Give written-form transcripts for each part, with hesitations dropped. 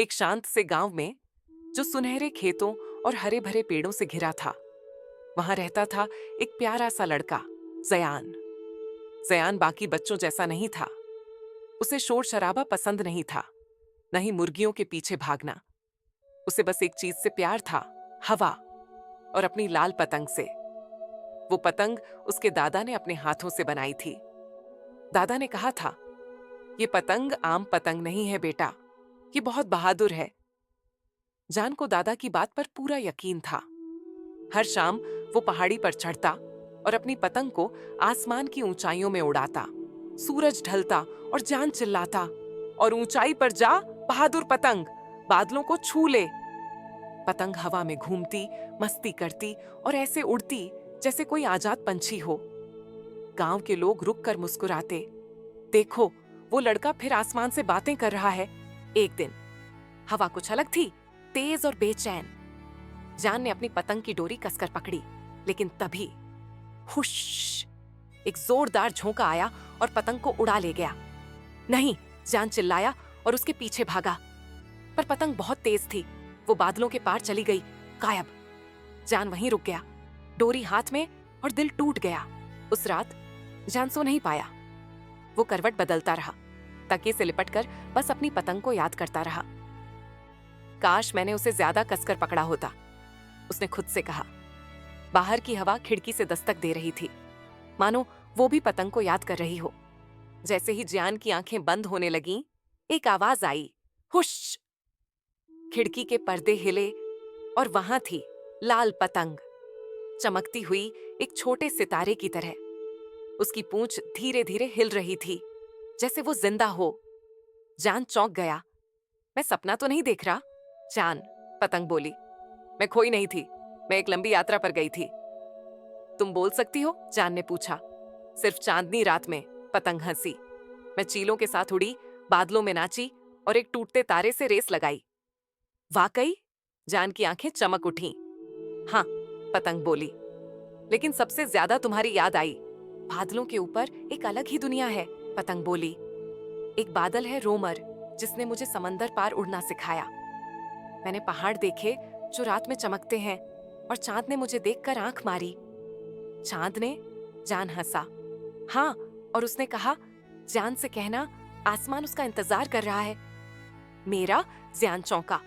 एक शांत से गांव में, जो सुनहरे खेतों और हरे भरे पेड़ों से घिरा था, वहां रहता था एक प्यारा सा लड़का, जयान। जयान बाकी बच्चों जैसा नहीं था। उसे शोर शराबा पसंद नहीं था, न ही मुर्गियों के पीछे भागना। उसे बस एक चीज से प्यार था, हवा, और अपनी लाल पतंग से। वो पतंग उसके दादा ने अपने हाथों से बनाई थी। दादा ने कहा था, ये पतंग आम पतंग नहीं है बेटा, ये बहुत बहादुर है। जान को दादा की बात पर पूरा यकीन था। हर शाम वो पहाड़ी पर चढ़ता और अपनी पतंग को आसमान की ऊंचाइयों में उड़ाता। सूरज ढलता और जान चिल्लाता, और ऊंचाई पर जा बहादुर पतंग, बादलों को छू ले। पतंग हवा में घूमती, मस्ती करती और ऐसे उड़ती जैसे कोई आजाद पंछी हो। गांव के लोग रुक कर मुस्कुराते। देखो, वो लड़का फिर आसमान से बातें कर रहा है। एक दिन हवा कुछ अलग थी, तेज और बेचैन। जान ने अपनी पतंग की डोरी कसकर पकड़ी, लेकिन तभी हुश, एक जोरदार झोंका आया और पतंग को उड़ा ले गया। नहीं, जान चिल्लाया और उसके पीछे भागा, पर पतंग बहुत तेज थी। वो बादलों के पार चली गई, गायब। जान वहीं रुक गया, डोरी हाथ में, और दिल टूट गया। उस रात जान सो नहीं पाया। वो करवट बदलता रहा, तकिए से लिपटकर बस अपनी पतंग को याद करता रहा। काश मैंने उसे ज्यादा कसकर पकड़ा होता, उसने खुद से कहा। बाहर की हवा खिड़की से दस्तक दे रही थी, मानो वो भी पतंग को याद कर रही हो। जैसे ही जान की आंखें बंद होने लगीं, एक आवाज आई, हुश। खिड़की के पर्दे हिले और वहां थी लाल पतंग, चमकती हुई एक छोटे सितारे की तरह। उसकी पूंछ धीरे धीरे हिल रही थी, जैसे वो जिंदा हो। जान चौंक गया। मैं सपना तो नहीं देख रहा? जान, पतंग बोली। मैं खोई नहीं थी, मैं एक लंबी यात्रा पर गई थी। तुम बोल सकती हो? जान ने पूछा। सिर्फ चांदनी रात में, पतंग हंसी। मैं चीलों के साथ उड़ी, बादलों में नाची और एक टूटते तारे से रेस लगाई। वाकई? जान की आंखें चमक उठीं। हाँ, पतंग बोली, लेकिन सबसे ज्यादा तुम्हारी याद आई। बादलों के ऊपर एक अलग ही दुनिया है, पतंग बोली। एक बादल है रोमर, जिसने मुझे समंदर पार उड़ना सिखाया। मैंने पहाड़ देखे जो रात में चमकते हैं, और चांद ने मुझे देखकर आंख मारी। चांद ने? जान हंसा। हाँ, और उसने कहा, जान से कहना आसमान उसका इंतजार कर रहा है। मेरा? जान चौंका।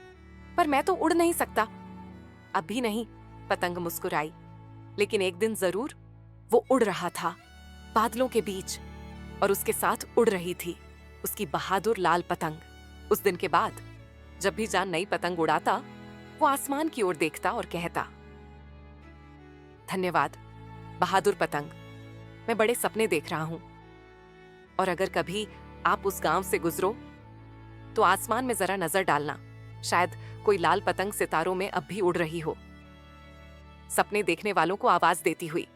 पर मैं तो उड़ नहीं सकता। अभी नहीं, पतंग मुस्कुराई, लेकिन एक दिन जरूर। वो उड़ रहा था बादलों के बीच, और उसके साथ उड़ रही थी उसकी बहादुर लाल पतंग। उस दिन के बाद जब भी जान नई पतंग उड़ाता, वो आसमान की ओर देखता और कहता, धन्यवाद बहादुर पतंग, मैं बड़े सपने देख रहा हूं। और अगर कभी आप उस गांव से गुजरो तो आसमान में जरा नजर डालना, शायद कोई लाल पतंग सितारों में अब भी उड़ रही हो। सपने देखने वालों को आवाज देती हुई।